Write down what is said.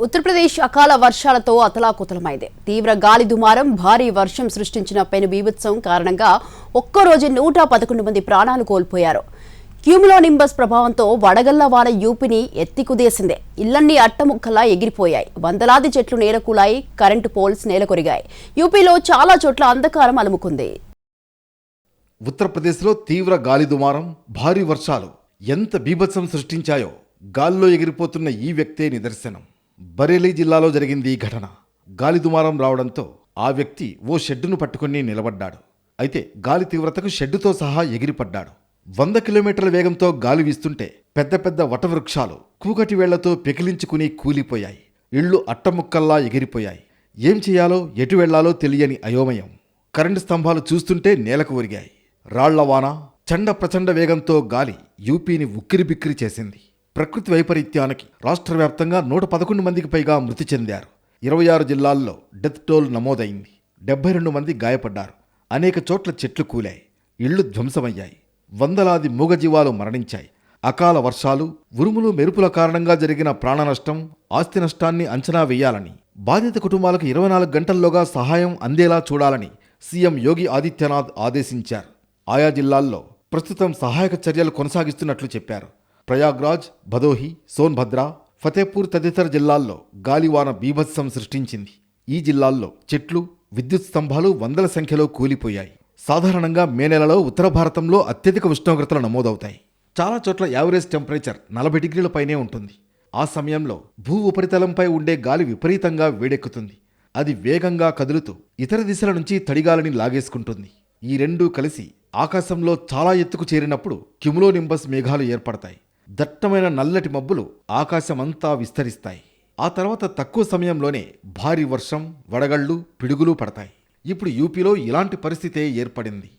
ఉత్తరప్రదేశ్ అకాల వర్షాలతో అతలాకుతలమైంది. తీవ్ర గాలి దుమారం, భారీ వర్షం సృష్టించిన పెను బీభత్సం కారణంగా ఒక్కరోజు 111 మంది ప్రాణాలు కోల్పోయారు. క్యూములోనింబస్ ప్రభావంతో వడగళ్ల వాన యూపీని ఎత్తికుదేసింది. ఇళ్లన్నీ అట్టముక్కలా ఎగిరిపోయాయి. వందలాది చెట్లు నేలకూలాయి, కరెంటు పోల్స్ నేలకొరిగాయి. యూపీలో చాలా చోట్ల అంధకారం అలుముకుంది. ఉత్తరప్రదేశ్లో తీవ్ర గాలి దుమారం, భారీ వర్షాలు ఎంత బీభత్సం సృష్టించాయో గాల్లో ఎగిరిపోతున్న ఈ వ్యక్తే నిదర్శనం. బరేలీ జిల్లాలో జరిగింది ఈ ఘటన. గాలి దుమారం రావడంతో ఆ వ్యక్తి ఓ షెడ్డును పట్టుకుని నిలబడ్డాడు. అయితే గాలి తీవ్రతకు షెడ్డుతో సహా ఎగిరిపడ్డాడు. 100 కిలోమీటర్ల వేగంతో గాలి వీస్తుంటే పెద్ద పెద్ద వటవృక్షాలు కూకటి వేళ్లతో పెకిలించుకుని కూలిపోయాయి. ఇళ్లు అట్టముక్కల్లా ఎగిరిపోయాయి. ఏం చేయాలో ఎటు వెళ్లాలో తెలియని అయోమయం. కరెంటు స్తంభాలు చూస్తుంటే నేలకు ఒరిగాయి. రాళ్లవాన, చండ ప్రచండ వేగంతో గాలి యూపీని ఉక్కిరిబిక్కిరి చేసింది. ప్రకృతి వైపరీత్యానికి రాష్ట్ర వ్యాప్తంగా 111 మందికి పైగా మృతి చెందారు. 26 జిల్లాల్లో డెత్ టోల్ నమోదైంది. 72 మంది గాయపడ్డారు. అనేక చోట్ల చెట్లు కూలాయి, ఇళ్లు ధ్వంసమయ్యాయి. వందలాది మూగజీవాలు మరణించాయి. అకాల వర్షాలు, ఉరుములు మెరుపుల కారణంగా జరిగిన ప్రాణ నష్టం, ఆస్తి నష్టాన్ని అంచనా వేయాలని, బాధిత కుటుంబాలకు 24 గంటల్లోగా సహాయం అందేలా చూడాలని సీఎం యోగి ఆదిత్యనాథ్ ఆదేశించారు. ఆయా జిల్లాల్లో ప్రస్తుతం సహాయక చర్యలు కొనసాగిస్తున్నట్లు చెప్పారు. ప్రయాగ్రాజ్, భదోహి, సోన్భద్ర, ఫతేపూర్ తదితర జిల్లాల్లో గాలివాన బీభత్సం సృష్టించింది. ఈ జిల్లాల్లో చెట్లు, విద్యుత్ స్తంభాలు వందల సంఖ్యలో కూలిపోయాయి. సాధారణంగా మే నెలలో ఉత్తర భారతంలో అత్యధిక ఉష్ణోగ్రతలు నమోదవుతాయి. చాలా చోట్ల యావరేజ్ టెంపరేచర్ 40 డిగ్రీల పైనే ఉంటుంది. ఆ సమయంలో భూ ఉపరితలంపై ఉండే గాలి విపరీతంగా వేడెక్కుతుంది. అది వేగంగా కదులుతూ ఇతర దిశల నుంచి తడిగాలిని లాగేసుకుంటుంది. ఈ రెండూ కలిసి ఆకాశంలో చాలా ఎత్తుకు చేరినప్పుడు క్యూములోనింబస్ మేఘాలు ఏర్పడతాయి. దట్టమైన నల్లటి మబ్బులు ఆకాశమంతా విస్తరిస్తాయి. ఆ తర్వాత తక్కువ సమయంలోనే భారీ వర్షం, వడగళ్లు, పిడుగులు పడతాయి. ఇప్పుడు యూపీలో ఇలాంటి పరిస్థితే ఏర్పడింది.